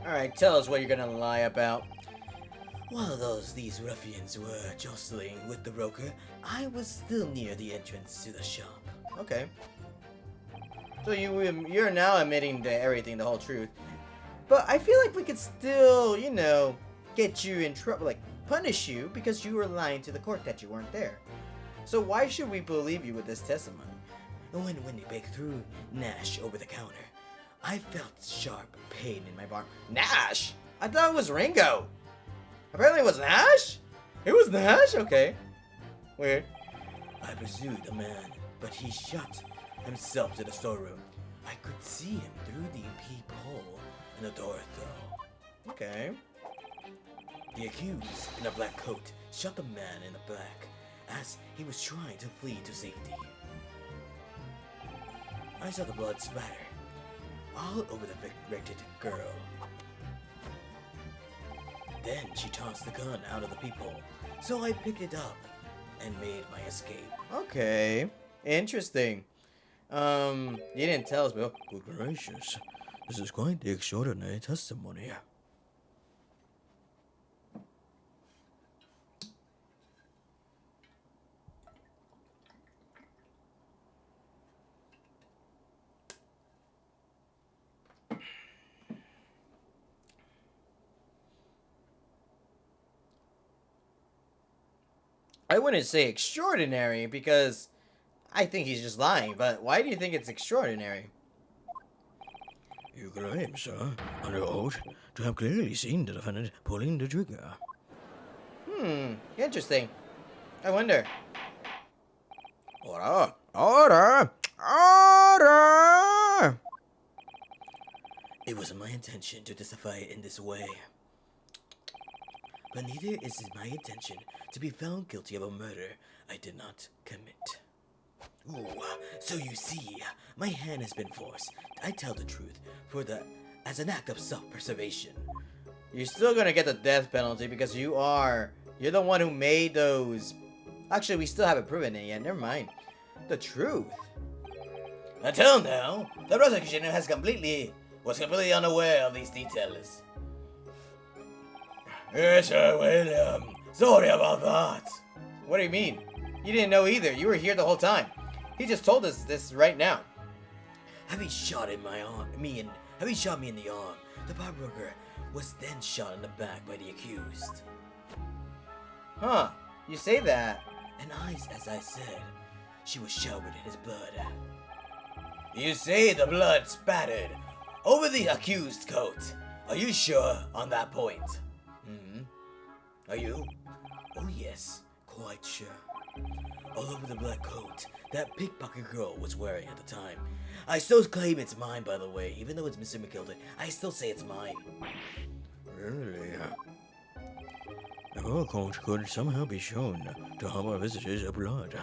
Alright, tell us what you're gonna lie about. While these ruffians were jostling with the broker, I was still near the entrance to the shop. Okay. So you're now admitting to everything, the whole truth. But I feel like we could still, get you in trouble, like punish you because you were lying to the court that you weren't there. So why should we believe you with this testimony? And when they baked through Nash over the counter, I felt sharp pain in my arm. Nash? I thought it was Ringo. Apparently it was Nash? It was Nash? Okay. Weird. I pursued the man, but he shut himself to the storeroom. I could see him through the peephole in the door though. Okay. The accused in a black coat shot the man in the back as he was trying to flee to safety. I saw the blood splatter all over the wretched girl. Then she tossed the gun out of the peephole, so I picked it up and made my escape. Okay, interesting. You didn't tell us, but good gracious, this is quite the extraordinary testimony. I wouldn't say extraordinary because I think he's just lying, but why do you think it's extraordinary? You claim, sir, under oath, to have clearly seen the defendant pulling the trigger. Interesting. I wonder. Order! Order! Order! It wasn't my intention to testify in this way. But neither is it my intention to be found guilty of a murder I did not commit. Ooh, so you see, my hand has been forced. I tell the truth as an act of self-preservation. You're still gonna get the death penalty because you're the one who made those. Actually, we still haven't proven it yet. Never mind. The truth. Until now, the prosecution was completely unaware of these details. Yes, Sir William. Sorry about that. What do you mean? You didn't know either. You were here the whole time. He just told us this right now. Having shot me in the arm, the pawnbroker was then shot in the back by the accused. Huh? You say that? And as I said, she was showered in his blood. You say the blood spattered over the accused's coat. Are you sure on that point? Are you? Oh yes, quite sure. All over the black coat that pickpocket girl was wearing at the time. I still claim it's mine, by the way. Even though it's Mr. McGilder, I still say it's mine. Really? If our coat could somehow be shown to harm our visitors' blood,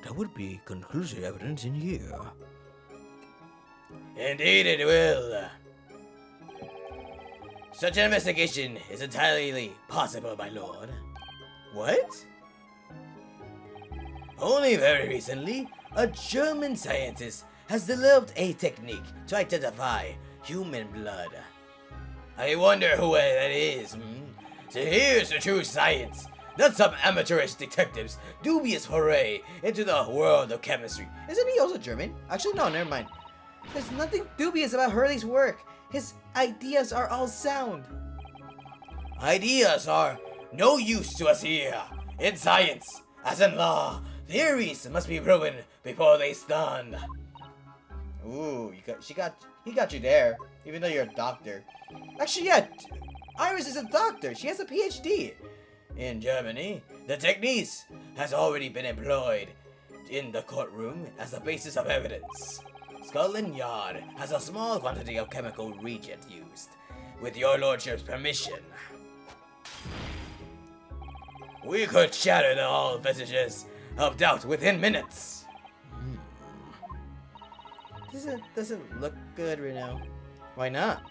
that would be conclusive evidence in here. Indeed it will. Such an investigation is entirely possible, my lord. What? Only very recently, a German scientist has developed a technique to identify human blood. I wonder who that is, So here's the true science, not some amateurish detectives' dubious foray into the world of chemistry. Isn't he also German? Actually, no, never mind. There's nothing dubious about Hurley's work. His ideas are all sound. Ideas are no use to us here. In science, as in law, theories must be proven before they stand. Ooh, he got you there, even though you're a doctor. Actually, yeah, Iris is a doctor. She has a PhD. In Germany, the technique has already been employed in the courtroom as the basis of evidence. Scotland Yard has a small quantity of chemical reagent used, with your lordship's permission. We could shatter all vestiges of doubt within minutes. This doesn't look good right now. Why not?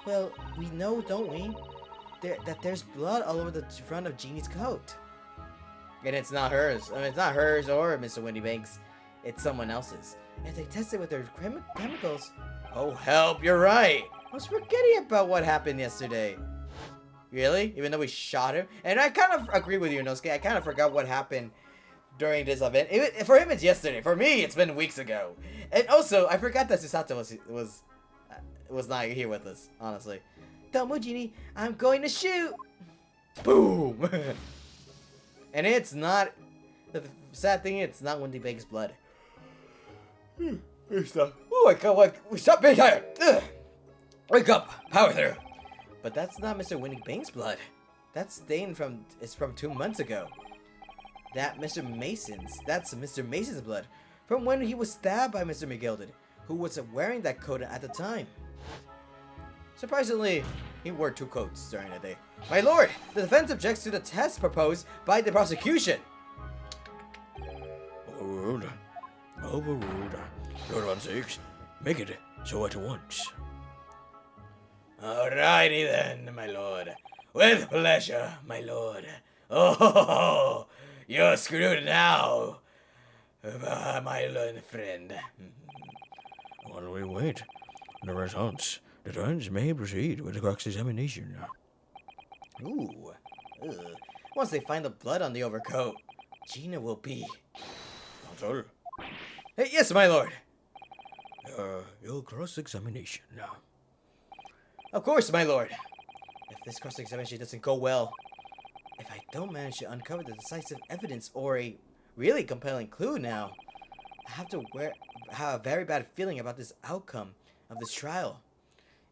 Well, we know, don't we, that there's blood all over the front of Jeannie's coat. And it's not hers. I mean, it's not hers or Mr. Windybanks. It's someone else's. If they test it with their chemicals... Oh, help, you're right. was forgetting about what happened yesterday. Really? Even though we shot him? And I kind of agree with you, Nosuke. I kind of forgot what happened during this event. For him, it's yesterday. For me, it's been weeks ago. And also, I forgot that Susato was not here with us, honestly. Tomo Genie, I'm going to shoot! Boom! And it's not... The sad thing, it's not Wendy Bank's blood. Stop. Oh my god, stop being tired! Ugh. Wake up! Power through! But that's not Mr. Winnie Bank's blood. That stain is from 2 months ago. That's Mr. Mason's blood. From when he was stabbed by Mr. McGilded, who was wearing that coat at the time. Surprisingly, he wore 2 coats during the day. My lord, the defense objects to the test proposed by the prosecution. Overruled. Overruled. Lord 16, make it so at once. Alrighty then, my lord. With pleasure, my lord. Oh, you're screwed now, my learned friend. While we wait the results, the defense may proceed with the cross-examination. Ooh. Ugh. Once they find the blood on the overcoat, Gina will be... Counsel, Hey, yes, my lord. your cross-examination. Of course, my lord. If this cross-examination doesn't go well, if I don't manage to uncover the decisive evidence or a really compelling clue now, I have a very bad feeling about this outcome of this trial.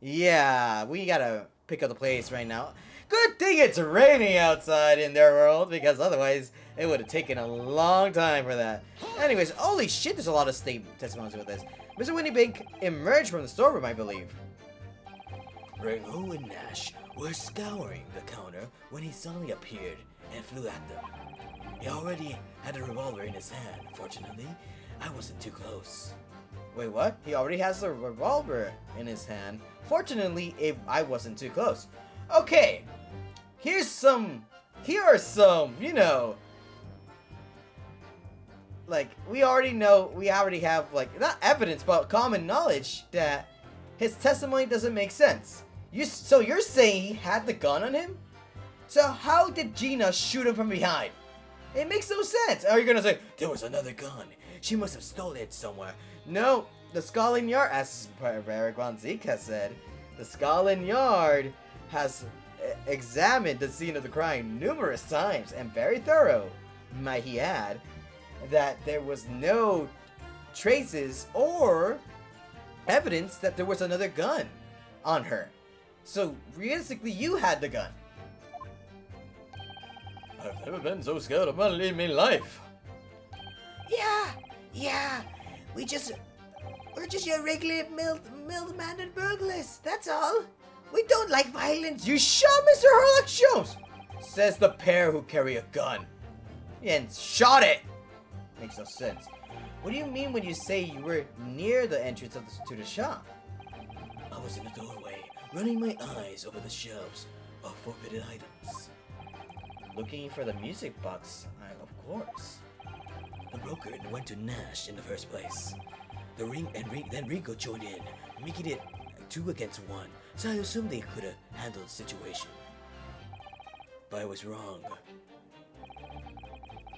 Yeah, we gotta pick up the pace right now. Good thing it's raining outside in their world, because otherwise it would have taken a long time for that. Anyways, holy shit, there's a lot of state testimonies with this. Mr. Winnie Bank emerged from the storeroom, I believe. Ringo and Nash were scouring the counter when he suddenly appeared and flew at them. He already had a revolver in his hand. Fortunately, I wasn't too close. Wait, what? He already has a revolver in his hand. Fortunately, I wasn't too close. Okay, here are some, you know, like, we already have, like, not evidence, but common knowledge that his testimony doesn't make sense. So you're saying he had the gun on him? So how did Gina shoot him from behind? It makes no sense. Are you gonna say, there was another gun, she must have stolen it somewhere? No, the Scotland Yard, as Eric Von Zeke has said, the Scotland Yard has examined the scene of the crime numerous times and very thorough, might he add, that there was no traces or evidence that there was another gun on her. So realistically, you had the gun. I've never been so scared of money in my life. Yeah, we're just your regular mild-mannered burglars, that's all. We don't like violence. You shot Mr. Herlock Sholmes, says the pair who carry a gun. And shot it. Makes no sense. What do you mean when you say you were near the entrance to the shop? I was in the doorway, running my eyes over the shelves of forbidden items. Looking for the music box, of course. The broker went to Nash in the first place. Then Rico joined in, making it 2 against 1, so I assumed they could have handled the situation. But I was wrong.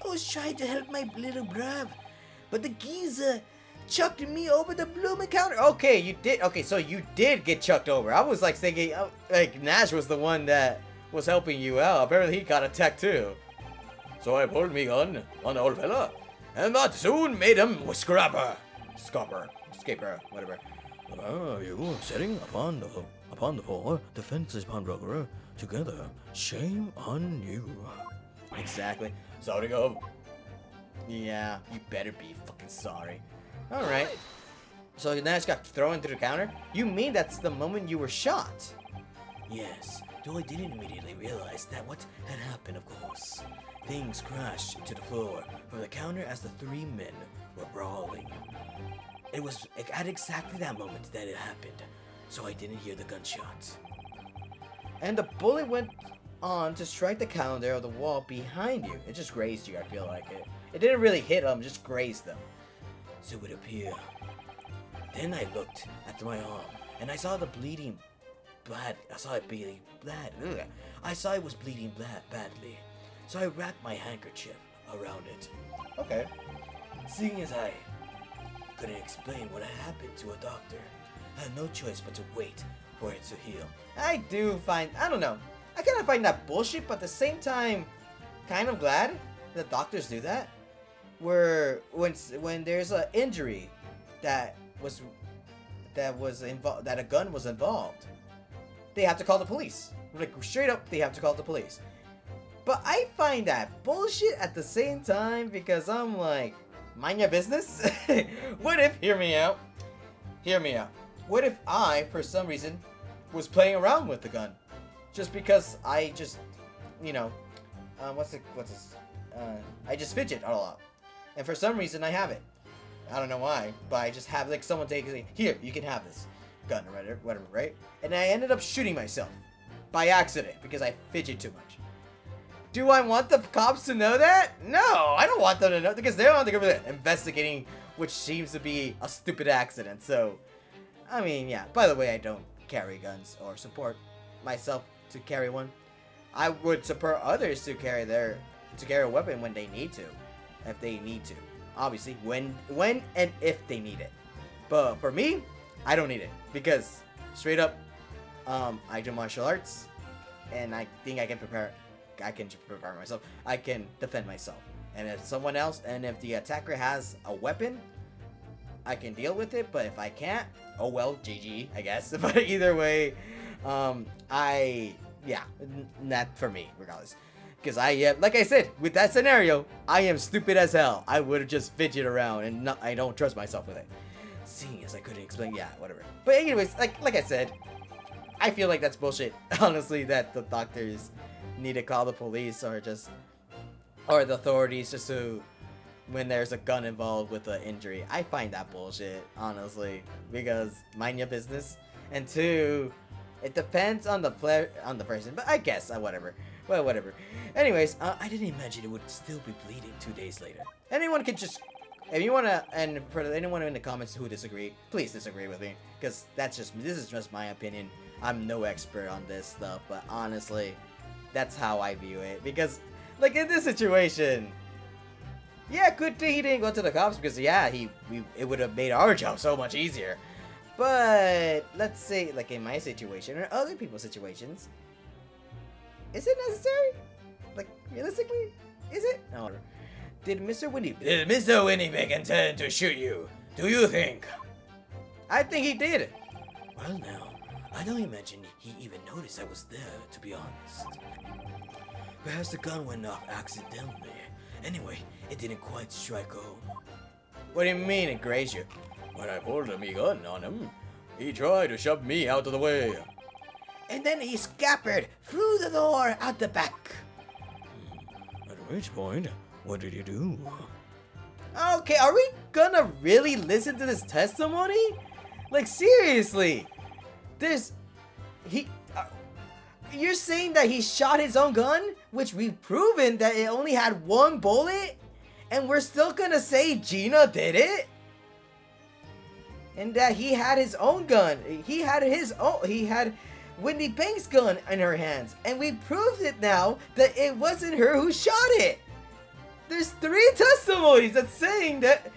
I was trying to help my little bruv, but the geezer chucked me over the blooming counter. Okay, you did. Okay, so you did get chucked over. I was like thinking, like Nash was the one that was helping you out. Apparently he got attacked too. So I pulled me gun on the old fella, and that soon made him scrapper, whatever. You sitting upon the floor, defenseless pawnbroker, together. Shame on you. Exactly. Sorry, Gov. Yeah, you better be fucking sorry. Alright. So Nash got thrown through the counter? You mean that's the moment you were shot? Yes, though I didn't immediately realize that what had happened, of course. Things crashed to the floor from the counter as the 3 men were brawling. It was at exactly that moment that it happened, so I didn't hear the gunshot. And the bullet went on to strike the calendar of the wall behind you. It just grazed you, I feel like it. It didn't really hit them, just grazed them. So it would appear. Then I looked at my arm, and I saw the bleeding blood. I saw it bleeding blood. Ugh. I saw it was bleeding blood badly, so I wrapped my handkerchief around it. Okay. Seeing as I couldn't explain what had happened to a doctor, I had no choice but to wait for it to heal. I don't know. I kind of find that bullshit, but at the same time, kind of glad that doctors do that. Where when there's an injury that a gun was involved, they have to call the police. Like straight up, they have to call the police. But I find that bullshit at the same time because I'm like, mind your business. What if, hear me out. What if I, for some reason, was playing around with the gun, just because I just, you know, I just fidget a lot, and for some reason I have it. I don't know why, but I just have like someone take it. Here, you can have this gun or whatever, right? And I ended up shooting myself by accident because I fidget too much. Do I want the cops to know that? No, I don't want them to know because they're on the government investigating, which seems to be a stupid accident. So, I mean, yeah. By the way, I don't carry guns or support myself to carry one. I would support others to carry a weapon when they need to, if they need to. Obviously, when and if they need it. But for me, I don't need it because straight up, I do martial arts, and I think I can prepare myself. I can defend myself. And if the attacker has a weapon, I can deal with it. But if I can't, oh well, GG, I guess. But either way, not for me, regardless. Because like I said, with that scenario, I am stupid as hell. I would have just fidget around, and I don't trust myself with it. Seeing as I couldn't explain, yeah, whatever. But anyways, like I said, I feel like that's bullshit. Honestly, that the doctors need to call the police or the authorities just to when there's a gun involved with an injury. I find that bullshit, honestly, because mind your business. And two, it depends on the person, but I guess whatever. Well, whatever. Anyways, I didn't imagine it would still be bleeding 2 days later. Anyone can just, if you wanna, and for anyone in the comments who disagree, please disagree with me, because this is just my opinion. I'm no expert on this stuff, but honestly, that's how I view it. Because, like in this situation, yeah, good thing he didn't go to the cops because it would have made our job so much easier. But let's say, like in my situation or other people's situations, is it necessary? Like realistically, is it? No. Did Mr. Winnipick intend to shoot you? Do you think? I think he did. Well, now, I don't imagine he even noticed I was there, to be honest. Perhaps the gun went off accidentally. Anyway, it didn't quite strike home. What do you mean it grazed you? When I pulled my gun on him, he tried to shove me out of the way. And then he scampered through the door out the back. At which point, what did you do? Okay, are we gonna really listen to this testimony? Like seriously, you're saying that he shot his own gun, which we've proven that it only had one bullet, and we're still gonna say Gina did it? And that he had his own gun. He had Wendy Pink's gun in her hands, and we proved it now that it wasn't her who shot it. There's 3 testimonies that's saying that.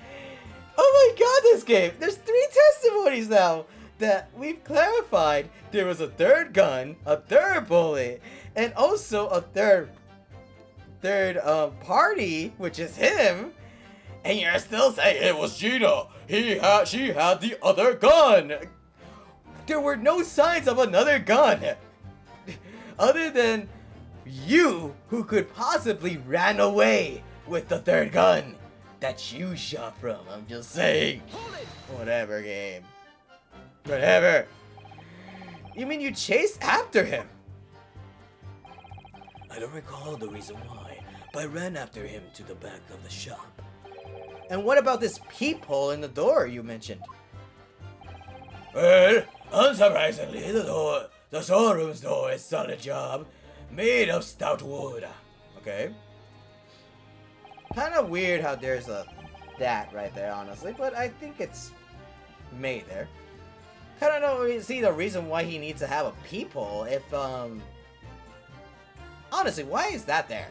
Oh my god, this game! There's 3 testimonies now that we've clarified. There was a third gun, a third bullet, and also a third party, which is him. And you're still saying it was Gina. She had the other gun. There were no signs of another gun, other than you, who could possibly ran away with the third gun that you shot from. I'm just saying. Whatever, game. Whatever. You mean you chased after him? I don't recall the reason why, but I ran after him to the back of the shop. And what about this peephole in the door you mentioned? Well, unsurprisingly, the storeroom's door is solid job, made of stout wood. Okay. Kind of weird how there's that right there, honestly, but I think it's made there. kind of don't see the reason why he needs to have a peephole if, honestly, why is that there?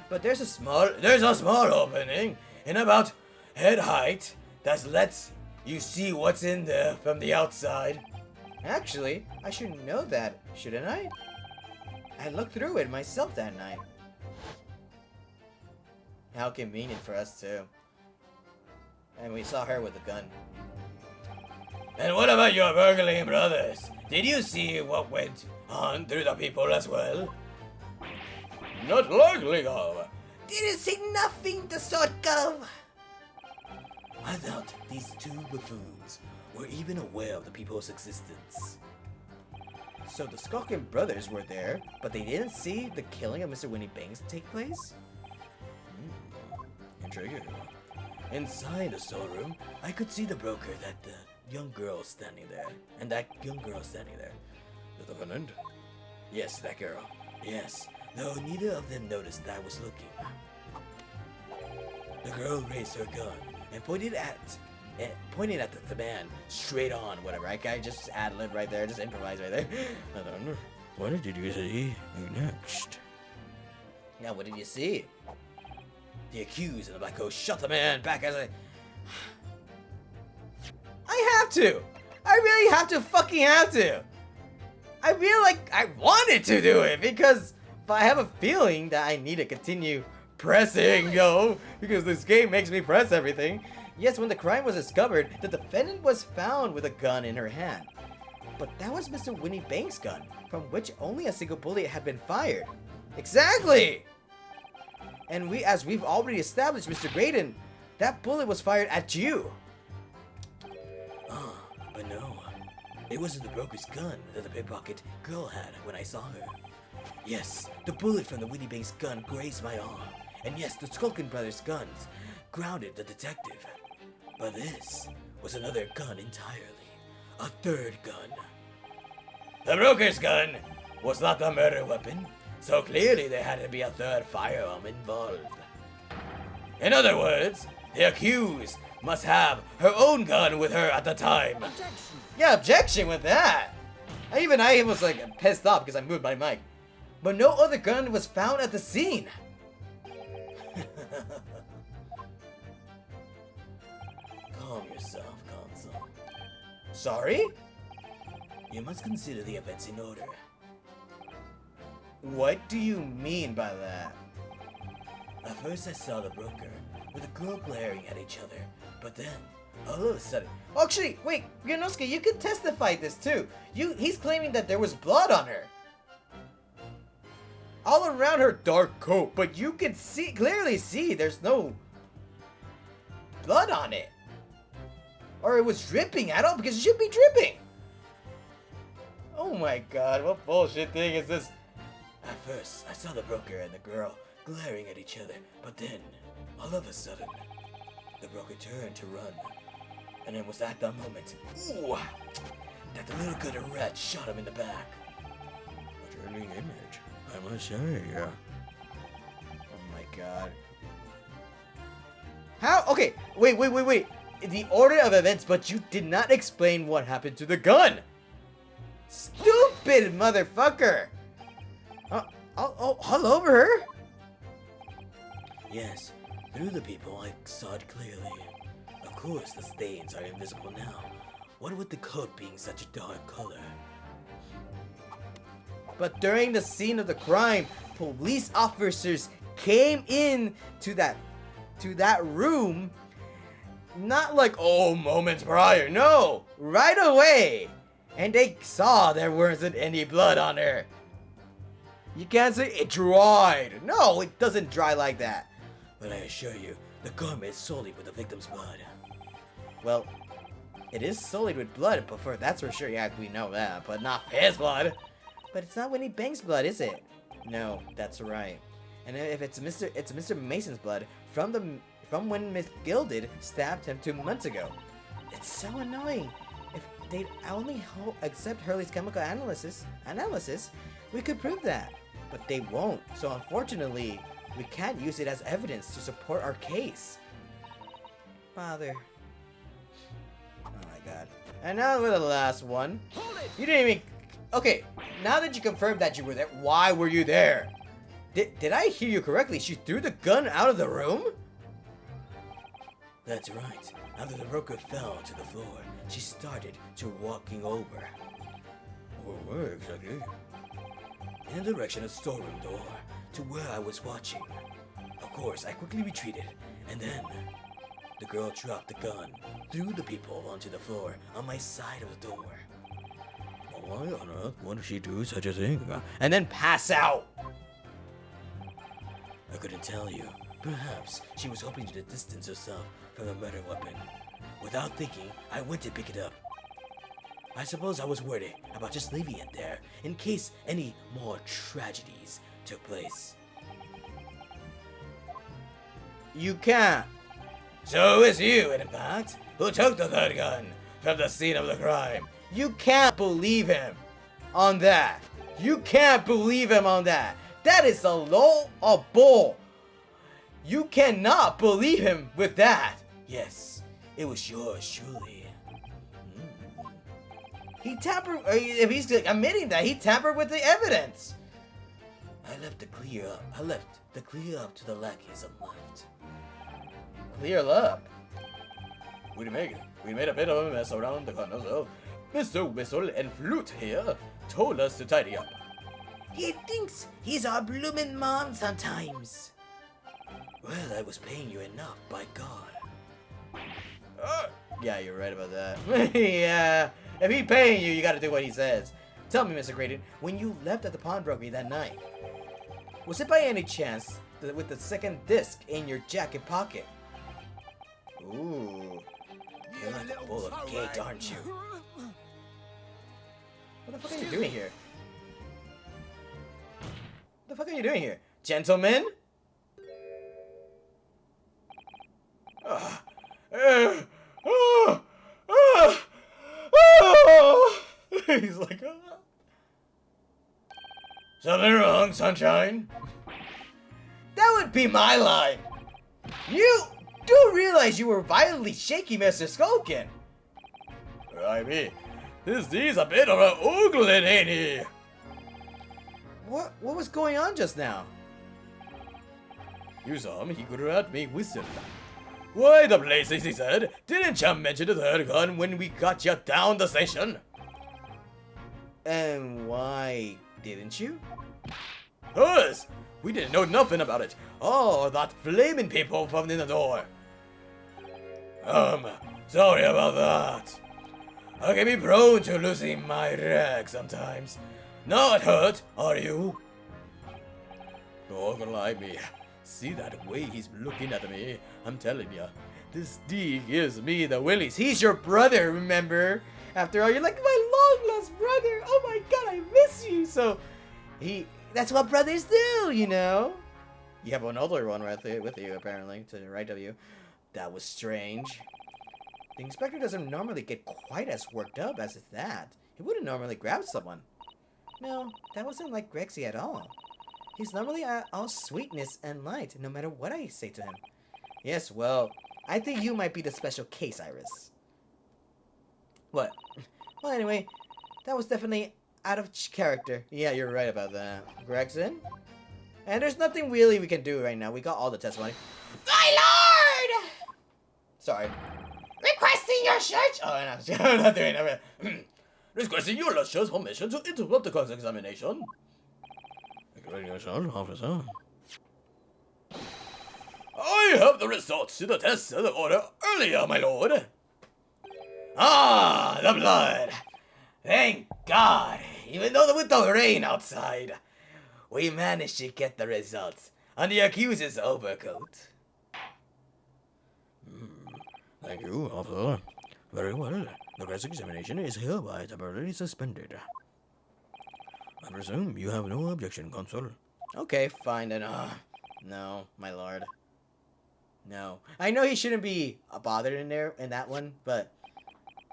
But there's a small opening in about head height that lets you see what's in there from the outside. Actually, I should know that, shouldn't I? I looked through it myself that night. How convenient for us too. And we saw her with a gun. And what about your burgling brothers? Did you see what went on through the people as well? Not likely of. Didn't see nothing the sort of. I doubt these two buffoons were even aware of the people's existence. So the Skulkin brothers were there, but they didn't see the killing of Mr. Winnie Banks take place? Intriguing. Inside the storeroom, I could see the broker that the young girl standing there. And that young girl standing there. The defendant? Yes, that girl. Yes, though neither of them noticed that I was looking. The girl raised her gun and pointed at the man straight on, whatever. I just ad-lib right there, just improvise right there. What did you see next? Now, what did you see? The accused in the black coat shot the man back as I have to! I really have to fucking have to! I feel like I wanted to do it because but I have a feeling that I need to continue pressing, because this game makes me press everything. Yes, when the crime was discovered, the defendant was found with a gun in her hand. But that was Mr. Winnie Banks' gun, from which only a single bullet had been fired. Exactly! And as we've already established, Mr. Graydon, that bullet was fired at you. Oh, but no. It wasn't the broker's gun that the pickpocket girl had when I saw her. Yes, the bullet from the Winnie Banks gun grazed my arm. And yes, the Skulkin brothers' guns grounded the detective. But this was another gun entirely. A third gun. The broker's gun was not the murder weapon, so clearly there had to be a third firearm involved. In other words, the accused must have her own gun with her at the time. Objection. Yeah, objection with that. I was like pissed off because I moved my mic. But no other gun was found at the scene. Calm yourself, Console. Sorry? You must consider the events in order. What do you mean by that? At first I saw the broker with a girl glaring at each other, but then, all of a sudden... Actually, wait, Yonosuke, you could testify this too. He's claiming that there was blood on her. All around her dark coat, but you can clearly see there's no blood on it. Or it was dripping at all, because it should be dripping. Oh my god, what bullshit thing is this? At first, I saw the broker and the girl glaring at each other, but then, all of a sudden, the broker turned to run. And it was at that moment, ooh, that the little gutter rat shot him in the back. A turning image, I must say. Oh my god. How? Okay, wait. The order of events, but you did not explain what happened to the gun. Stupid motherfucker. All over her? Yes, through the people I saw it clearly. Of course, the stains are invisible now. What with the coat being such a dark color? But during the scene of the crime, police officers came in to that room, not like, oh, moments prior, no, right away. And they saw there wasn't any blood on her. You can't say it dried. No, it doesn't dry like that. But I assure you, the garment is sullied with the victim's blood. Well, it is sullied with blood, but that's for sure. Yeah, we know that, but not his blood. But it's not Winnie Banks' blood, is it? No, that's right. And if it's Mr. Mason's blood from when Miss Gilded stabbed him 2 months ago. It's so annoying. If they'd only accept Hurley's chemical analysis, we could prove that. But they won't. So unfortunately, we can't use it as evidence to support our case. Father. Oh my god. And now for the last one. You didn't even... Okay, now that you confirmed that you were there, why were you there? Did I hear you correctly? She threw the gun out of the room? That's right. After the broker fell to the floor, she started to walking over. Where exactly? In the direction of the storeroom door, to where I was watching. Of course, I quickly retreated, and then the girl dropped the gun, threw the people onto the floor on my side of the door. Why on earth would she do such a thing? And then pass out! I couldn't tell you. Perhaps she was hoping to distance herself from the murder weapon. Without thinking, I went to pick it up. I suppose I was worried about just leaving it there in case any more tragedies took place. You can't. So it's you, in fact, who took the third gun from the scene of the crime. You can't believe him on that. You can't believe him on that. That is a low of bull. You cannot believe him with that. Yes, it was yours truly. He tampered. If he's admitting that, he tampered with the evidence. I left the clear up. I left the clear up to the lackeys on left. Clear up. We made a bit of a mess around the corner, so Mr. Whistle and Flute here told us to tidy up. He thinks he's our bloomin' mom sometimes. Well, I was paying you enough, by God. Yeah, you're right about that. Yeah, if he's paying you, you gotta do what he says. Tell me, Mr. Graydon, when you left at the pawnbroker that night, was it by any chance with the second disc in your jacket pocket? Ooh, you're like a bowl of cake, aren't you? What the fuck are you doing here? What the fuck are you doing here? Gentlemen? He's like, something wrong, sunshine? That would be my line. You do realize you were violently shaky, Mr. Skulkin. I mean, he's a bit of an oogling, ain't he? What was going on just now? You saw him, he could have me whistle. Why the blazes, he said. Didn't you mention the third gun when we got you down the station? And why didn't you? Us! We didn't know nothing about it. Oh, that flaming people from in the door. Sorry about that. I can be prone to losing my rag sometimes. Not hurt, are you? Not gonna lie me. See that way he's looking at me? I'm telling ya, this D gives me the willies. He's your brother, remember? After all, you're like my long lost brother. Oh my God, I miss you. So, that's what brothers do, you know? You have another one right there with you, apparently, to the right of you. That was strange. The inspector doesn't normally get quite as worked up as that. He wouldn't normally grab someone. No, that wasn't like Grexy at all. He's normally all sweetness and light, no matter what I say to him. Yes, well, I think you might be the special case, Iris. What? Well, anyway, that was definitely out of character. Yeah, you're right about that. Gregson? And there's nothing really we can do right now. We got all the testimony. My lord! Sorry. Requesting your search. Oh, no, I'm not doing it. Requesting your lecture's permission to interrupt the cross-examination. Officer. I have the results to the test of the order earlier, my lord. Ah, the blood. Thank God. Even though with the rain outside, we managed to get the results on the accuser's overcoat. Thank you, officer. Very well. The cross-examination is hereby temporarily suspended. I presume you have no objection, Consul. Okay, fine then. No, my lord. No. I know he shouldn't be bothered in that one, but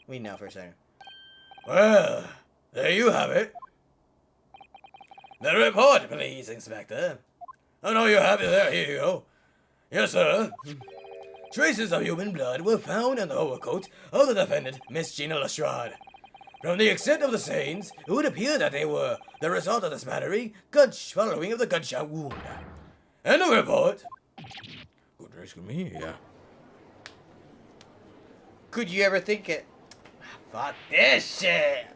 we know for a second. Well, there you have it. The report, please, Inspector. I know you're happy there. Here you go. Yes, sir. traces of human blood were found on the overcoat of the defendant, Miss Gina Lestrade. From the extent of the stains, it would appear that they were the result of the smattering following of the gunshot wound. End of report. Goodness me, yeah. Could you ever think it? Fuck this shit.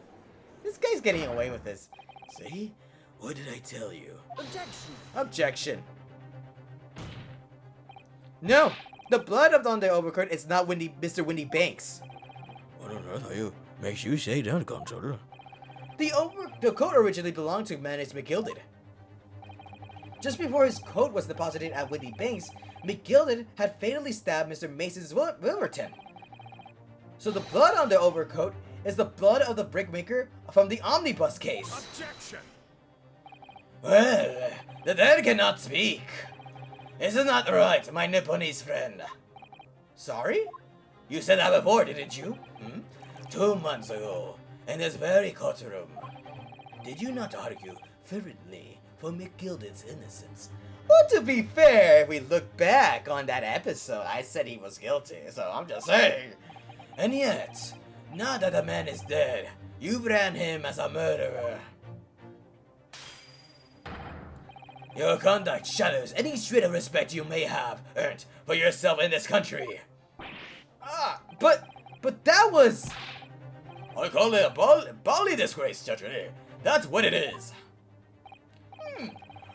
This guy's getting away with this. See? What did I tell you? Objection. No, the blood on the overcoat is not Mr. Windy Banks. What on earth makes you say that, Consul? The coat originally belonged to Manus McGilded. Just before his coat was deposited at Windy Banks, McGilded had fatally stabbed Mr. Mason's Wilverton. So the blood on the overcoat is the blood of the brickmaker from the omnibus case. Objection! Well, the dead cannot speak. Is it not right, my Nipponese friend? Sorry? You said that before, didn't you? 2 months ago, in this very courtroom. Did you not argue fervently for McGilded's innocence? Well, to be fair, if we look back on that episode, I said he was guilty, so I'm just saying. And yet, now that the man is dead, you brand him as a murderer. Your conduct shadows any shred of respect you may have earned for yourself in this country. But that was... I call it a bally disgrace, Judge Ray. That's what it is.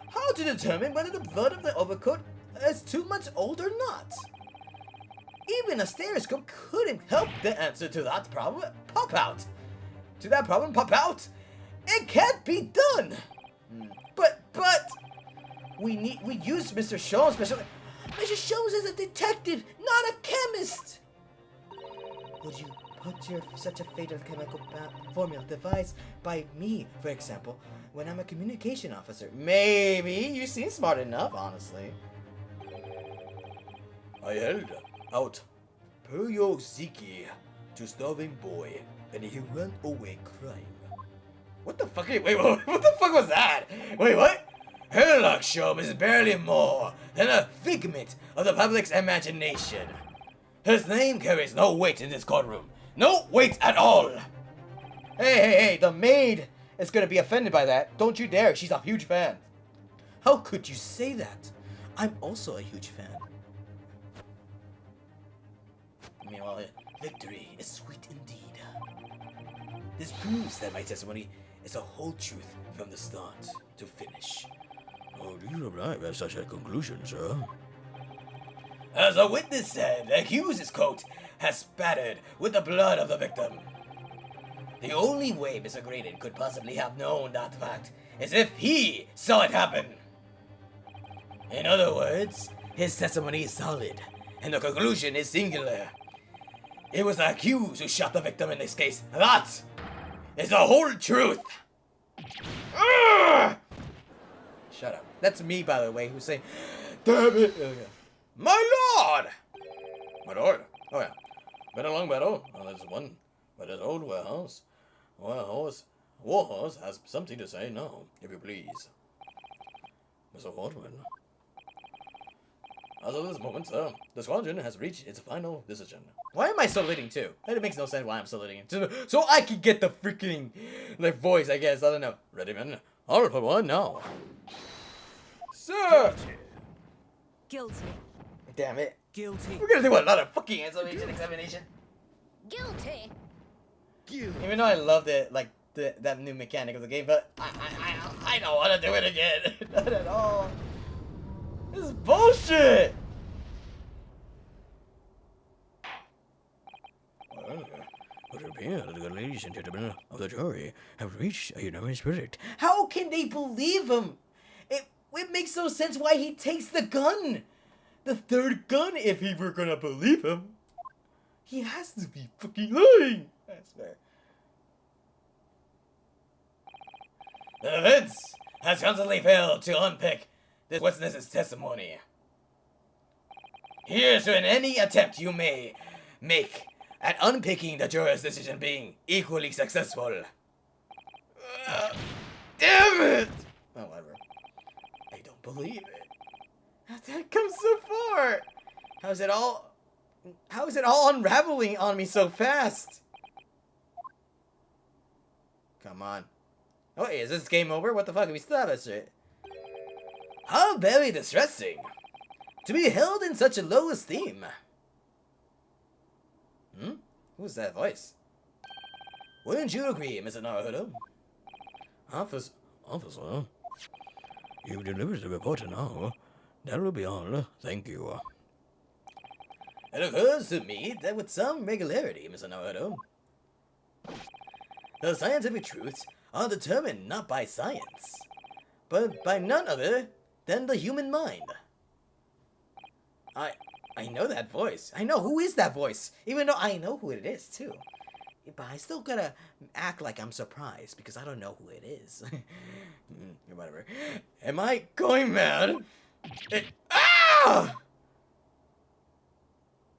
How to determine whether the blood of the overcoat is 2 months old or not? Even a stereoscope couldn't help the answer to that problem pop out. It can't be done. But we use Mr. Sholmes special. Mr. Sholmes is a detective, not a chemist. Would you put such a fatal chemical formula devised by me, for example, when I'm a communication officer? Maybe. You seem smart enough, honestly. I held out Puryoziki to starving boy, and he ran away crying. What the fuck? Wait, what the fuck was that? Wait, what? Herlock Sholmes is barely more than a figment of the public's imagination. His name carries no weight in this courtroom. No weight at all. Hey, the maid is gonna be offended by that. Don't you dare, she's a huge fan. How could you say that? I'm also a huge fan. Meanwhile, victory is sweet indeed. This proves that my testimony is the whole truth from the start to finish. How do you arrive at such a conclusion, sir? As a witness said, the accused's coat has spattered with the blood of the victim. The only way Mr. Graydon could possibly have known that fact is if he saw it happen. In other words, his testimony is solid, and the conclusion is singular. It was the accused who shot the victim in this case. That is the whole truth. Shut up. That's me, by the way, who's saying, Damn it. my lord! My lord. Oh yeah. Been a long battle. Well, there's one. But this old warhorse has something to say now, if you please. Mr. Hortman. As of this moment, sir, the squadron has reached its final decision. Why am I saluting too? It makes no sense why I'm saluting. So I can get the freaking voice, I guess. I don't know. Ready, men? All for one now. Sir! Guilty. Damn it. Guilty. We're gonna do a lot of fucking examination. Guilty. Even though I loved it, like that new mechanic of the game, but I don't want to do it again. Not at all. This is bullshit. Well, it would appear that the ladies and gentlemen of the jury have reached a unanimous verdict. How can they believe him? It makes no sense why he takes the gun. The third gun, if he were gonna believe him. He has to be fucking lying. I swear. The defense has constantly failed to unpick this witness's testimony. Here's to any attempt you may make at unpicking the juror's decision being equally successful. Damn it! Oh, whatever. I don't believe it. How did that come so far? How's it all? How is it all unraveling on me so fast? Come on. Oh, wait, is this game over? What the fuck? We still have a shit. How very distressing to be held in such a low esteem. Who's that voice? Wouldn't you agree, Mr. Naruto? Officer, you've delivered the report now. That will be all. Thank you. It occurs to me that with some regularity, Mr. Naruto, the scientific truths are determined not by science, but by none other than the human mind. I know that voice. I know who is that voice, even though I know who it is too. But I still gotta act like I'm surprised because I don't know who it is. Whatever. Am I going mad? Ah!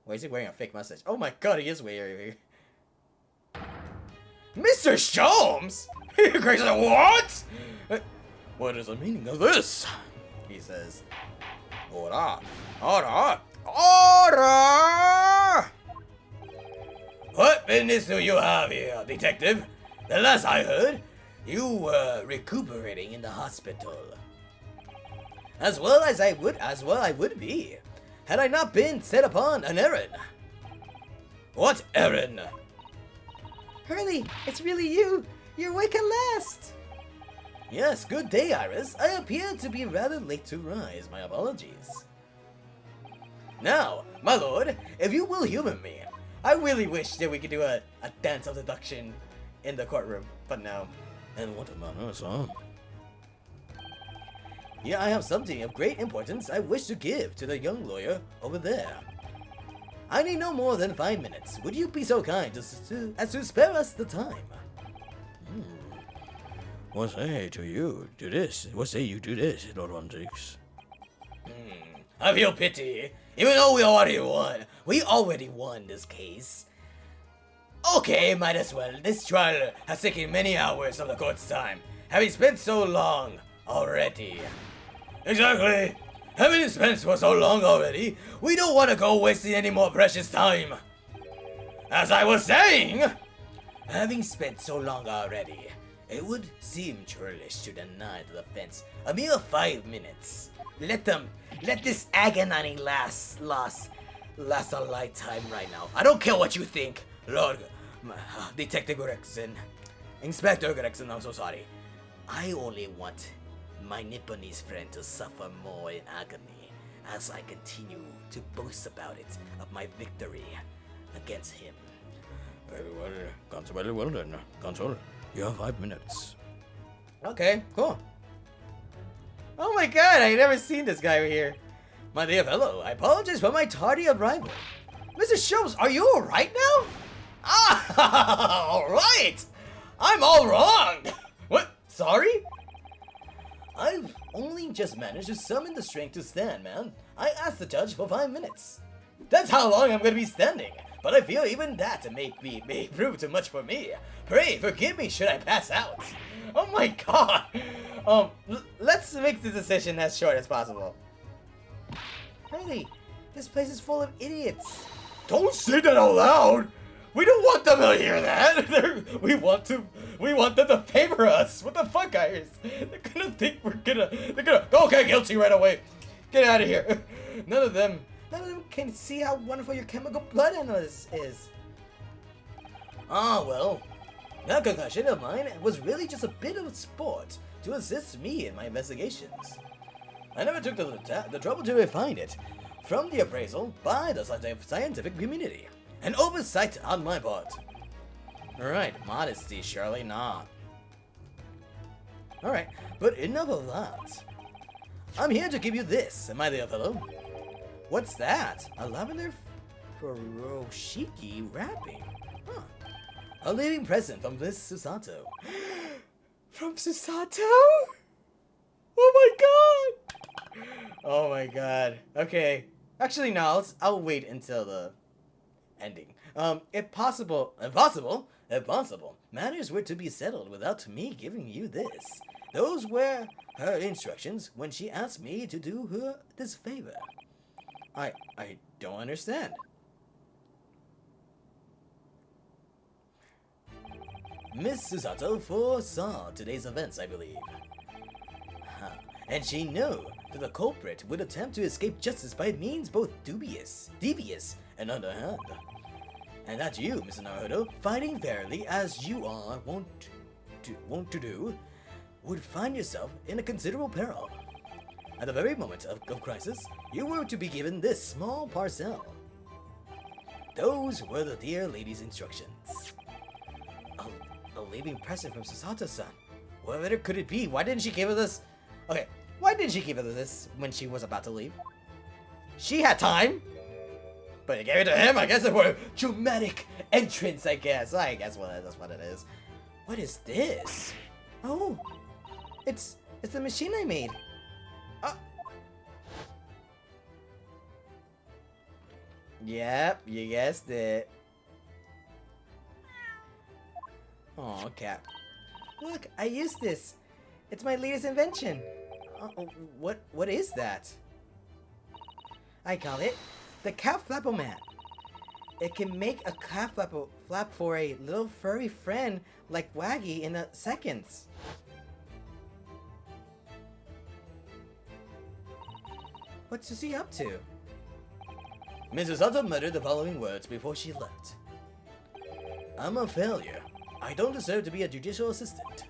Why is he wearing a fake mustache? Oh my god, he is wearing. Mr. Sholmes! Crazy, what? What is the meaning of this? He says. Order! Order! Order! What business do you have here, detective? The last I heard, you were recuperating in the hospital. As well I would be, had I not been set upon an errand. What errand? Hurley, it's really you! You're awake at last! Yes, good day, Iris. I appear to be rather late to rise. My apologies. Now, my lord, if you will humor me, I really wish that we could do a dance of deduction in the courtroom, but no. And what about us, huh? Here I have something of great importance I wish to give to the young lawyer over there. I need no more than 5 minutes. Would you be so kind as to spare us the time? What say to you do this? What say you do this, Lord 16? I feel pity. Even though we already won this case. Okay, might as well. This trial has taken many hours of the court's time, having spent so long already. Exactly. Having spent for so long already, we don't want to go wasting any more precious time. As I was saying, having spent so long already, it would seem churlish to deny the defense a mere 5 minutes. Let this agony last a lifetime right now. I don't care what you think, Lord, Detective Gregson, Inspector Gregson, I'm so sorry. I only want my Nipponese friend to suffer more in agony as I continue to boast about it, of my victory against him. Very well then. Consul, you have 5 minutes. Okay, cool. Oh my god, I've never seen this guy here. My dear fellow, I apologize for my tardy arrival. Mr. Sholmes, are you alright now? Ah, alright! I'm all wrong! What? Sorry? I've only just managed to summon the strength to stand, man. I asked the judge for 5 minutes. That's how long I'm gonna be standing. But I feel even that may prove too much for me. Pray, forgive me should I pass out. Oh my god! Let's make the decision as short as possible. Hurley, this place is full of idiots. Don't say that out loud! We don't want them to hear that! we want them to favor us! What the fuck, Iris? They're gonna think they're gonna, okay, guilty right away. Get out of here. None of them can see how wonderful your chemical blood analysis is. Ah, well, that concussion of mine was really just a bit of a sport to assist me in my investigations. I never took the trouble to refine it from the appraisal by the scientific community. An oversight on my part. Alright, modesty, surely not. Alright, but enough of that. I'm here to give you this, my dear fellow. What's that? A lavender furoshiki wrapping. Huh. A living present from this Susato. From Susato? Oh my god! Oh my god. Okay. Actually, no, I'll wait until the ending. If possible, Matters were to be settled without me giving you this. Those were her instructions when she asked me to do her this favor. I don't understand. Miss Susato foresaw today's events, I believe. Huh. And she knew that the culprit would attempt to escape justice by means both devious, and underhand. And that you, Mr. Naruto, fighting fairly as you are wont to do, would find yourself in a considerable peril. At the very moment of crisis, you were to be given this small parcel. Those were the dear lady's instructions. A leaving present from Susato-san. What better could it be? Why didn't she give us this? Okay, why didn't she give us this when she was about to leave? She had time! But you gave it to him, I guess, for a dramatic entrance, I guess. That's what it is. What is this? Oh, it's the machine I made. Yep, you guessed it. Aw, cat. Look, I used this. It's my latest invention. What is that? I call it the calf flappomat. It can make a calf flap for a little furry friend like Waggy in seconds. What's Susie up to? Mrs. Susato muttered the following words before she left. I'm a failure. I don't deserve to be a judicial assistant.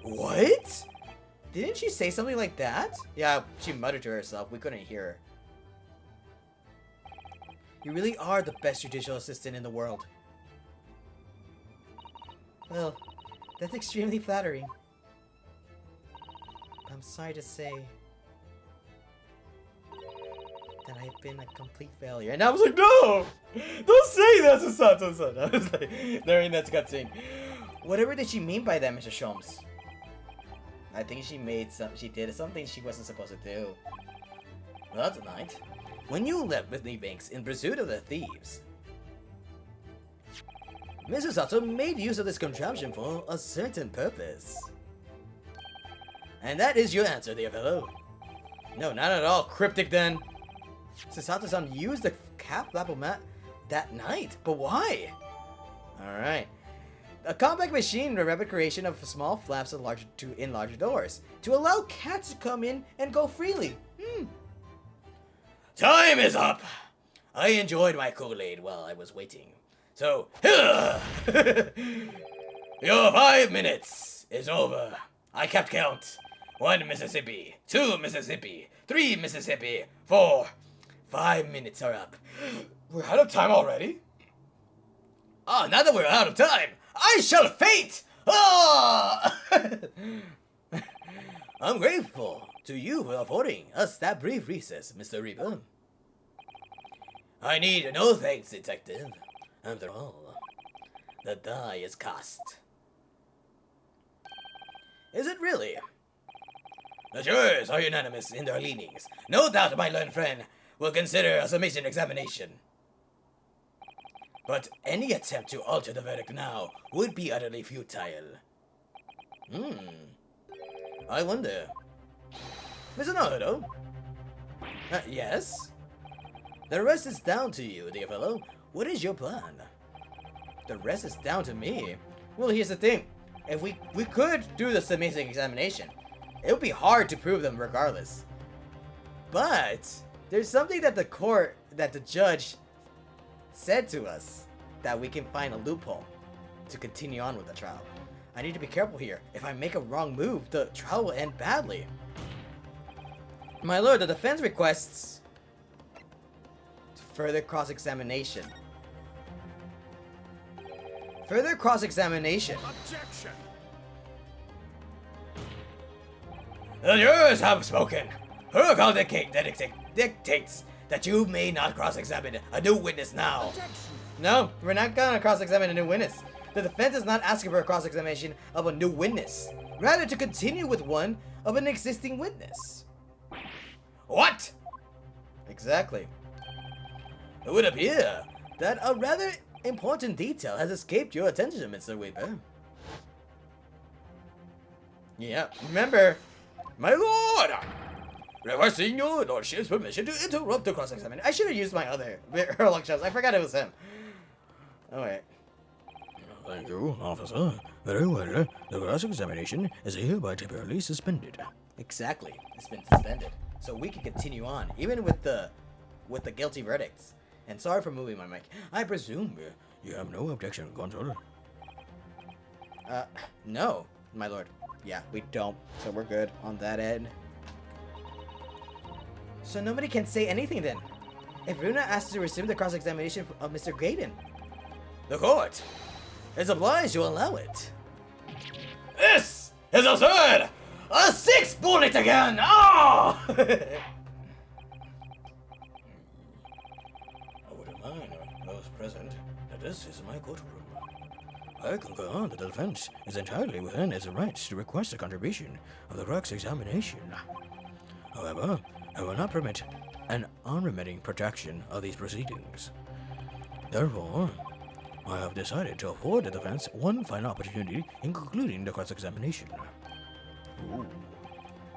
What? Didn't she say something like that? Yeah, she muttered to herself. We couldn't hear her. You really are the best judicial assistant in the world. Well, that's extremely flattering. I'm sorry to say that I've been a complete failure. And I was like, no! Don't say that, Susato-san! I was like, during that cutscene. Whatever did she mean by that, Mr. Sholmes? I think she did something she wasn't supposed to do. Well, tonight, when you left Whitney Banks in pursuit of the thieves, Mrs. Susato made use of this contraption for a certain purpose. And that is your answer, dear fellow. No, not at all cryptic then. Susato-san used the calf flappomat that night, but why? Alright. A compact machine, the rapid creation of small flaps in larger doors to allow cats to come in and go freely. Time is up! I enjoyed my Kool-Aid while I was waiting. So, your 5 minutes is over. I kept count. 1 Mississippi, 2 Mississippi, 3 Mississippi, 4. 5 minutes are up. We're out of time already? Ah, now that we're out of time, I shall faint! Ah! I'm grateful to you for affording us that brief recess, Mr. Reaper. I need no thanks, Detective. After all, the die is cast. Is it really? The jurors are unanimous in their leanings. No doubt my learned friend will consider a summation examination. But any attempt to alter the verdict now would be utterly futile. I wonder. Mr. Naruto? Yes? The rest is down to you, dear fellow. What is your plan? The rest is down to me. Well, here's the thing. If we could do the summation examination, it would be hard to prove them regardless. But there's something that the judge said to us that we can find a loophole to continue on with the trial. I need to be careful here. If I make a wrong move, the trial will end badly. My lord, the defense requests further cross-examination. Further cross-examination. Objection! The jurors have spoken. Protocol dictates that you may not cross-examine a new witness now. Objection! No, we're not gonna cross-examine a new witness. The defense is not asking for a cross-examination of a new witness. Rather, to continue with one of an existing witness. What? Exactly. It would appear that a rather important detail has escaped your attention, Mr. Weaver. Yeah, remember, my lord! Requesting your lordship's permission to interrupt the cross-examination. I should have used my other Herlock shows. I forgot it was him. Alright. Thank you, officer. Very well. The cross-examination is hereby temporarily suspended. Exactly. It's been suspended. So we can continue on, even with the guilty verdicts. And sorry for moving my mic. I presume You have no objection, Consul. no, my lord. Yeah, we don't. So we're good on that end. So nobody can say anything then. If Runa asks to resume the cross-examination of Mr. Graydon, The court is obliged to allow it. This is absurd! A sixth bullet again! Oh! I would remind those present that this is my courtroom. I concur that the defense is entirely within its rights to request a contribution of the cross-examination. However, I will not permit an unremitting protection of these proceedings. Therefore, I have decided to afford the defense one final opportunity in concluding the cross-examination.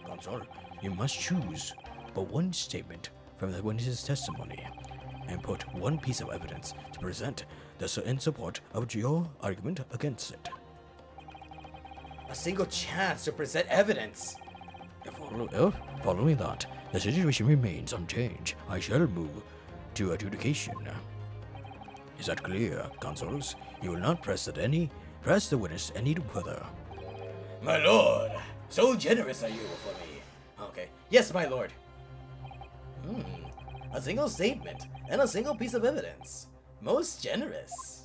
Consul, you must choose but one statement from the witness's testimony and put one piece of evidence to present in support of your argument against it. A single chance to present evidence. If following that, the situation remains unchanged, I shall move to adjudication. Is that clear, consuls? You will not press the witness any further. My lord, so generous are you for me. Okay. Yes, my lord. A single statement and a single piece of evidence. Most generous.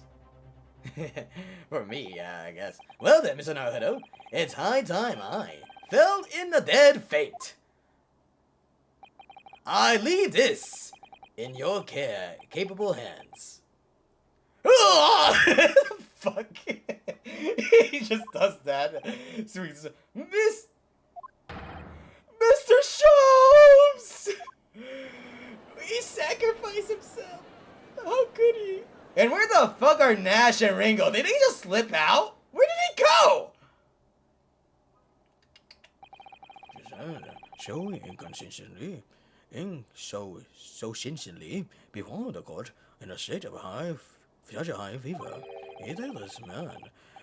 For me, I guess. Well then, Mr. Naruto, it's high time I fell in the dead fate. I leave this in your capable hands. Fuck. He just does that. Sweet. Mr. Sholmes! He sacrificed himself. How could he? And where the fuck are Nash and Ringo? Did he just slip out? Where did he go? So inconsistently, before the court in a state of such a high fever. Either this man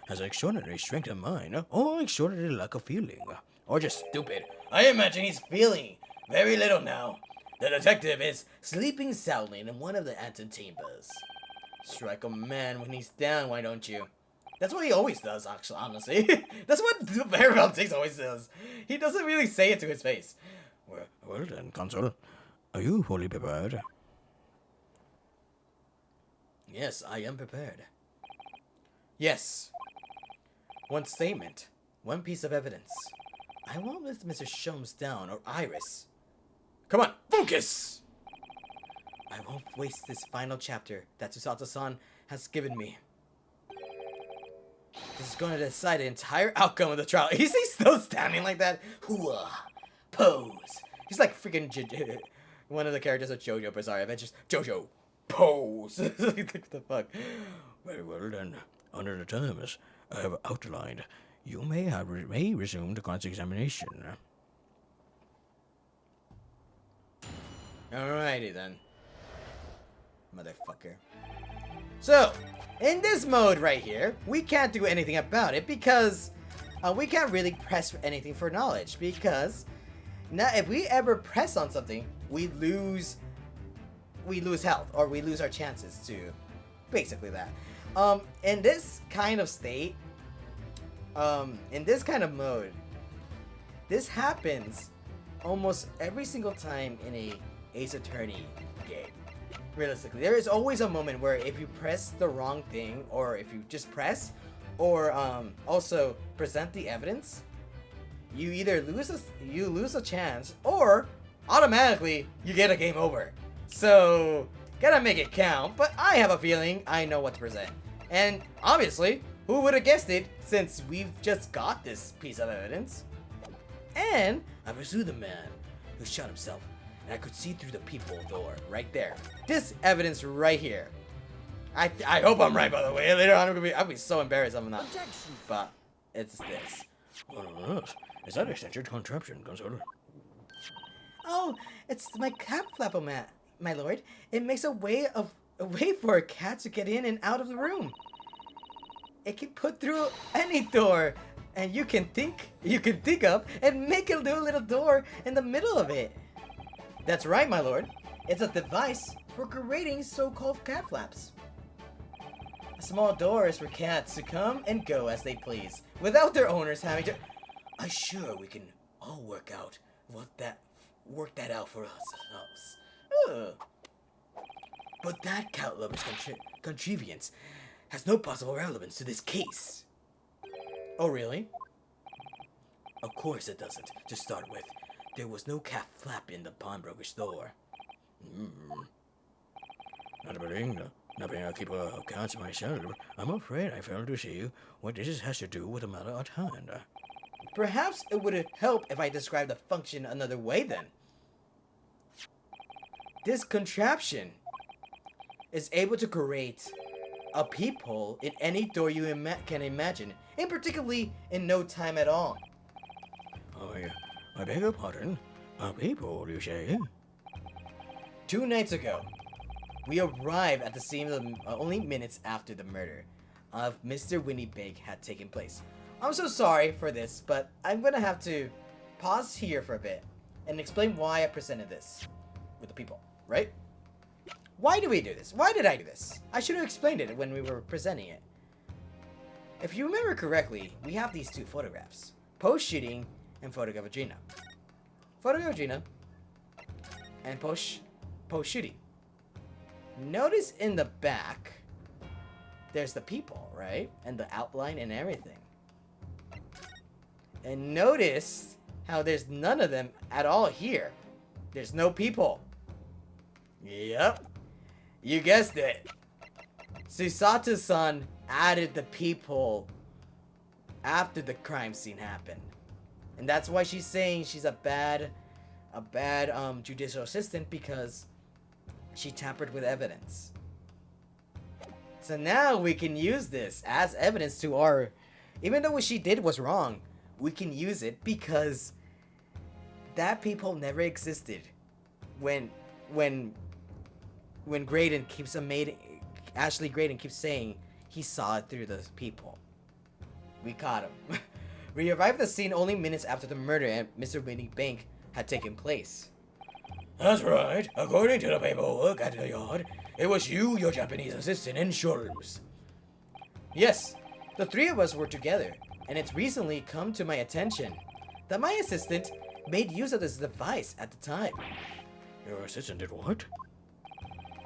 has extraordinary strength of mind or extraordinary lack of feeling. Or just stupid. I imagine he's feeling very little now. The detective is sleeping soundly in one of the antechambers. Strike a man when he's down, why don't you? That's what he always does, actually, honestly. That's what Paragon 6 always does. He doesn't really say it to his face. Well then, Consul, are you fully prepared? Yes, I am prepared. Yes. One statement. One piece of evidence. I won't let Mr. Sholmes down, or Iris. Come on, focus! I won't waste this final chapter that Susato-san has given me. This is going to decide the entire outcome of the trial. He's still standing like that. Hooah. Pose. He's like freaking one of the characters of JoJo Bizarre Adventures. JoJo. Pose. What the fuck? Very well then. Under the terms I have outlined, you may resume the cross-examination. Alrighty then. Motherfucker. So, in this mode right here, we can't do anything about it because we can't really press for anything for knowledge because now if we ever press on something, we lose health or we lose our chances to basically that. In this kind of state, in this kind of mode, this happens almost every single time in a Ace Attorney game. Realistically, there is always a moment where if you press the wrong thing, or if you just press, or also present the evidence, you either lose a chance, or automatically you get a game over. So gotta make it count. But I have a feeling I know what to present, and obviously, who would have guessed it since we've just got this piece of evidence? And I pursued the man who shot himself. And I could see through the peephole door right there. This evidence right here. I hope I'm right, by the way. Later on, I'll be so embarrassed if I'm not. Objection. But it's this. Is that a censored contraption, Consul? Oh, it's my cat flapper mat, my lord. It makes a way for a cat to get in and out of the room. it can put through any door, and you can think of and make a little door in the middle of it. That's right, my lord. It's a device for creating so-called cat flaps. A small door is for cats to come and go as they please, without their owners having to. I'm sure we can all work that out for ourselves. Ugh. But that cat lover's contrivance has no possible relevance to this case. Oh, really? Of course it doesn't, to start with. There was no cat flap in the pawnbroker's store. Not being a keeper of cats myself, I'm afraid I failed to see what this has to do with the matter at hand. Perhaps it would help if I described the function another way then. This contraption is able to create a peephole in any door you can imagine, and particularly in no time at all. I beg your pardon? A peephole, you say? 2 nights ago, we arrived at the scene only minutes after the murder of Mr. Winnipeg had taken place. I'm so sorry for this, but I'm gonna have to pause here for a bit and explain why I presented this with the people, right? Why do we do this? Why did I do this? I should have explained it when we were presenting it. If you remember correctly, we have these 2 photographs. Post-shooting and photograph of Gina. Photograph of Gina and post-shooting. Notice in the back, there's the people, right? And the outline and everything. And notice how there's none of them at all here. There's no people. Yep. You guessed it. Susato-san added the people after the crime scene happened. And that's why she's saying she's a bad judicial assistant, because she tampered with evidence. So now we can use this as evidence to our, even though what she did was wrong, we can use it because that people never existed when Graydon keeps Ashley Graydon keeps saying he saw it through the people. We caught him. We arrived at the scene only minutes after the murder and Mr. Winnipeg had taken place. That's right. According to the paperwork at the yard, it was you, your Japanese assistant, and Sholmes. Yes, the 3 of us were together, and it's recently come to my attention that my assistant made use of this device at the time. Your assistant did what?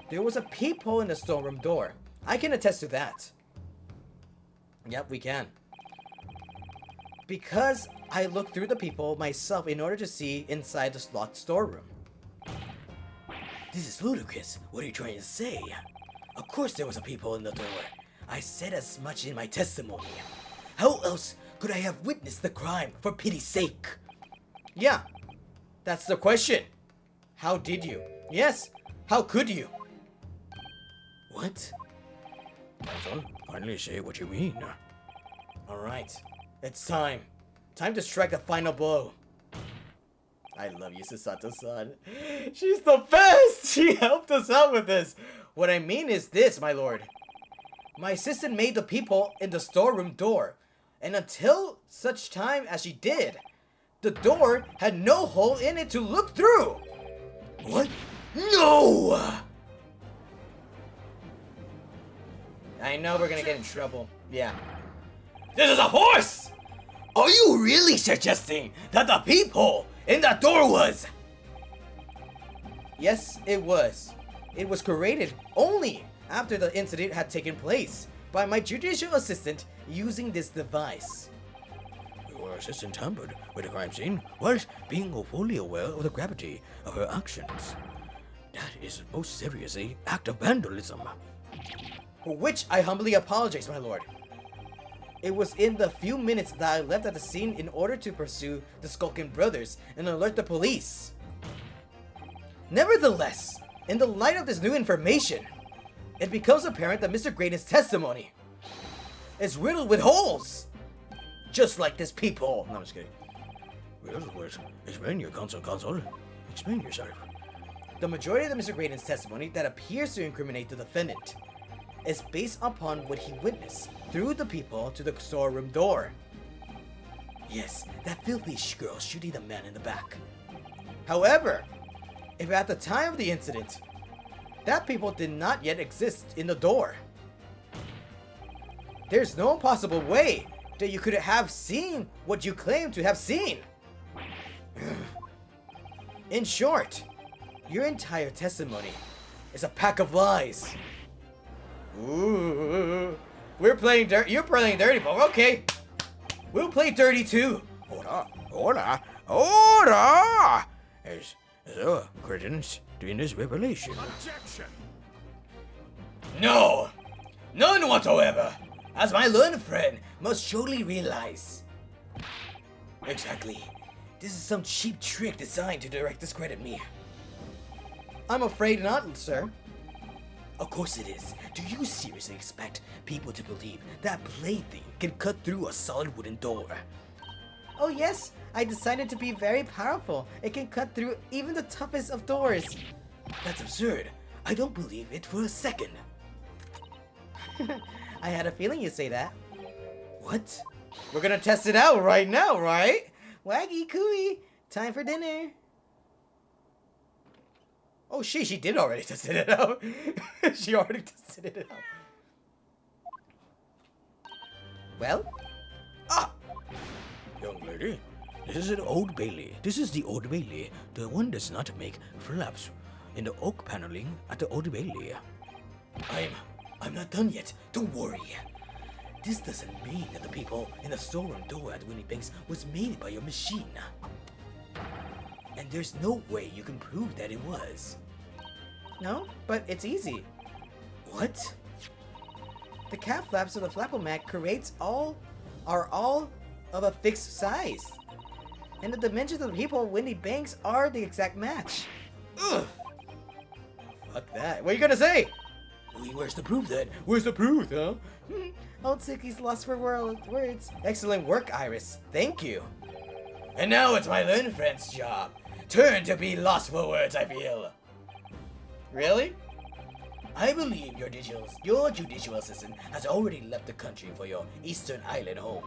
There was a peephole in the storeroom door. I can attest to that. Yep, we can. Because I looked through the peephole myself in order to see inside the locked storeroom. This is ludicrous. What are you trying to say? Of course there was a peephole in the door. I said as much in my testimony. How else could I have witnessed the crime, for pity's sake? Yeah, that's the question. How did you? Yes, how could you? What? Counsel, finally say what you mean. Alright, it's time. Time to strike the final blow. I love you, Susato-san. She's the best! She helped us out with this. What I mean is this, my lord. My assistant made the peephole in the storeroom door, and until such time as she did, the door had no hole in it to look through. What? No! I know we're gonna get in trouble. Yeah. This is a horse! Are you really suggesting that the peephole in that door was? Yes, it was. It was created only after the incident had taken place by my judicial assistant using this device. Your assistant tampered with the crime scene whilst being fully aware of the gravity of her actions. That is most seriously act of vandalism. For which I humbly apologize, my lord. It was in the few minutes that I left at the scene in order to pursue the Skulkin brothers and alert the police. Nevertheless, in the light of this new information, it becomes apparent that Mr. Graydon's testimony is riddled with holes, just like this peephole. No, I'm just kidding. Well, explain your counsel. Explain yourself. The majority of Mr. Graydon's testimony that appears to incriminate the defendant is based upon what he witnessed through the people to the storeroom door. Yes, that filthy girl shooting the man in the back. However, if at the time of the incident, that people did not yet exist in the door, there's no possible way that you could have seen what you claim to have seen. In short, your entire testimony is a pack of lies. Ooh, we're playing dirty. You're playing dirty, but okay. We'll play dirty too. Hola! Is there credence in this revelation? No! None whatsoever! As my learned friend must surely realize. Exactly. This is some cheap trick designed to direct discredit me. I'm afraid not, sir. Of course it is. Do you seriously expect people to believe that plaything can cut through a solid wooden door? Oh yes, I decided to be very powerful. It can cut through even the toughest of doors. That's absurd. I don't believe it for a second. I had a feeling you'd say that. What? We're gonna test it out right now, right? Waggy cooey, time for dinner. Oh shit, she did already test it out. She already tested it out. Well? Ah! Young lady, this is an Old Bailey. This is the Old Bailey. The one does not make flaps in the oak paneling at the Old Bailey. I'm not done yet. Don't worry. This doesn't mean that the people in the storeroom door at Winnie Banks was made by your machine. And there's no way you can prove that it was. No, but it's easy. What? The cap flaps of the Flapomat are all of a fixed size. And the dimensions of the people Winnie Banks are the exact match. Ugh! Fuck that. What are you gonna say? Where's the proof then? Where's the proof, huh? Old Suki's lost for words. Excellent work, Iris. Thank you. And now it's my learned friend's job. Turn to be lost for words, I feel. Really? I believe your judicial assistant has already left the country for your Eastern Island home.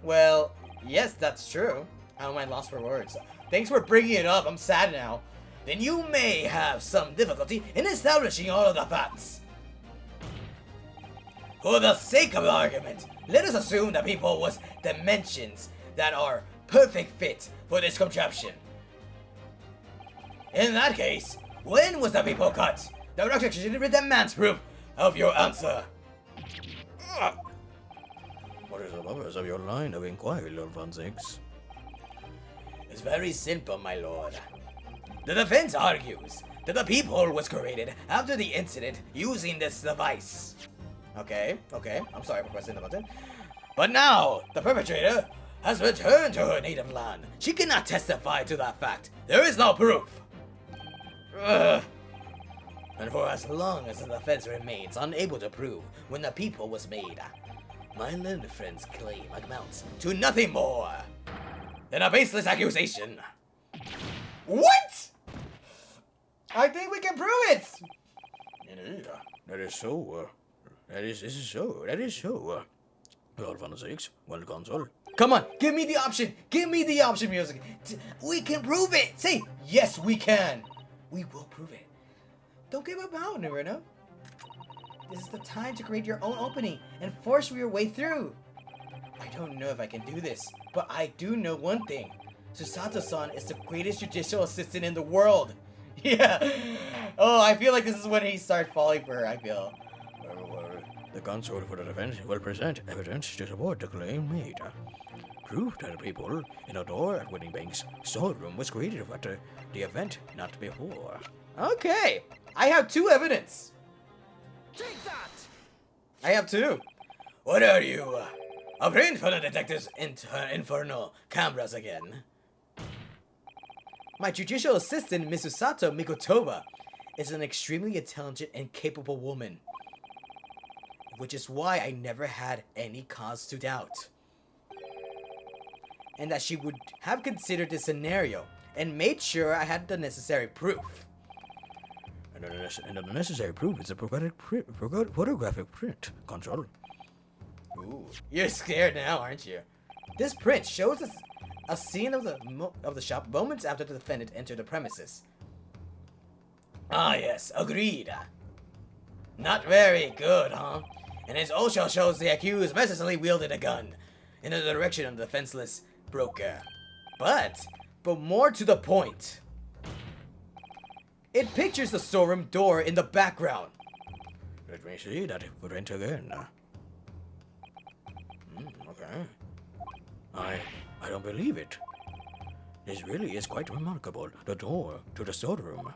Well, yes, that's true. I don't mind lost for words. Thanks for bringing it up. I'm sad now. Then you may have some difficulty in establishing all of the facts. For the sake of argument, let us assume the people was dimensions that are perfect fit for this contraption. In that case, when was the people cut? The rejection demands proof of your answer. What is the purpose of your line of inquiry, Lord Von Zix? It's very simple, my lord. The defense argues that the peephole was created after the incident using this device. Okay. I'm sorry for pressing the button. But now, the perpetrator has returned to her native land. She cannot testify to that fact. There is no proof. Ugh. And for as long as the defense remains unable to prove when the peephole was made, my learned friend's claim amounts to nothing more than a baseless accusation. What? I think we can prove it. Indeed, that is so. That is so. Lord Von Zix, well console. Come on, give me the option. Give me the option music. We can prove it. Say, yes, we can. We will prove it. Don't give up now, Naruto. This is the time to create your own opening and force your way through. I don't know if I can do this, but I do know one thing. Susato-san is the greatest judicial assistant in the world. Yeah. Oh, I feel like this is when he starts falling for her, I feel. The counsel for the defense will present evidence to support the claim made. Proof that the people in the door at Winnie Banks' storeroom was created after the event, not before. Okay, I have two evidence. Take that! I have two. What are you? A friend for the detective's infernal cameras again? My judicial assistant, Miss Susato Mikotoba, is an extremely intelligent and capable woman. Which is why I never had any cause to doubt. And that she would have considered this scenario and made sure I had the necessary proof. And the necessary proof is a photographic print console. Ooh, you're scared now, aren't you? This print shows us a scene of the shop moments after the defendant entered the premises. Ah, yes, agreed. Not very good, huh? And it also shows the accused mercilessly wielded a gun in the direction of the defenseless broker. But more to the point, it pictures the storeroom door in the background. Let me see that print again. Okay. I don't believe it. This really is quite remarkable. The door to the storeroom.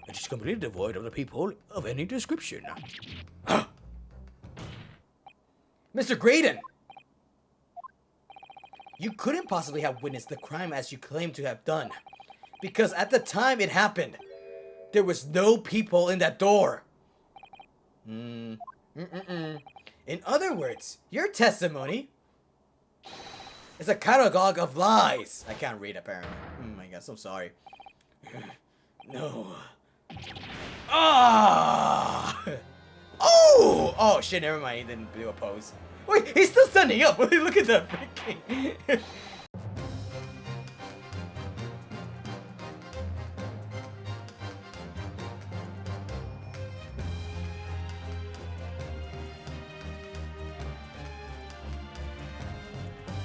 It is completely devoid of the people of any description. Mr. Graydon! You couldn't possibly have witnessed the crime as you claim to have done. Because at the time it happened, there was no people in that door. In other words, your testimony is a catalog of lies. I can't read apparently. I guess I'm sorry. No. Ah! Oh! Oh shit, never mind. He didn't do a pose. Wait, he's still standing up. Look at that freaking.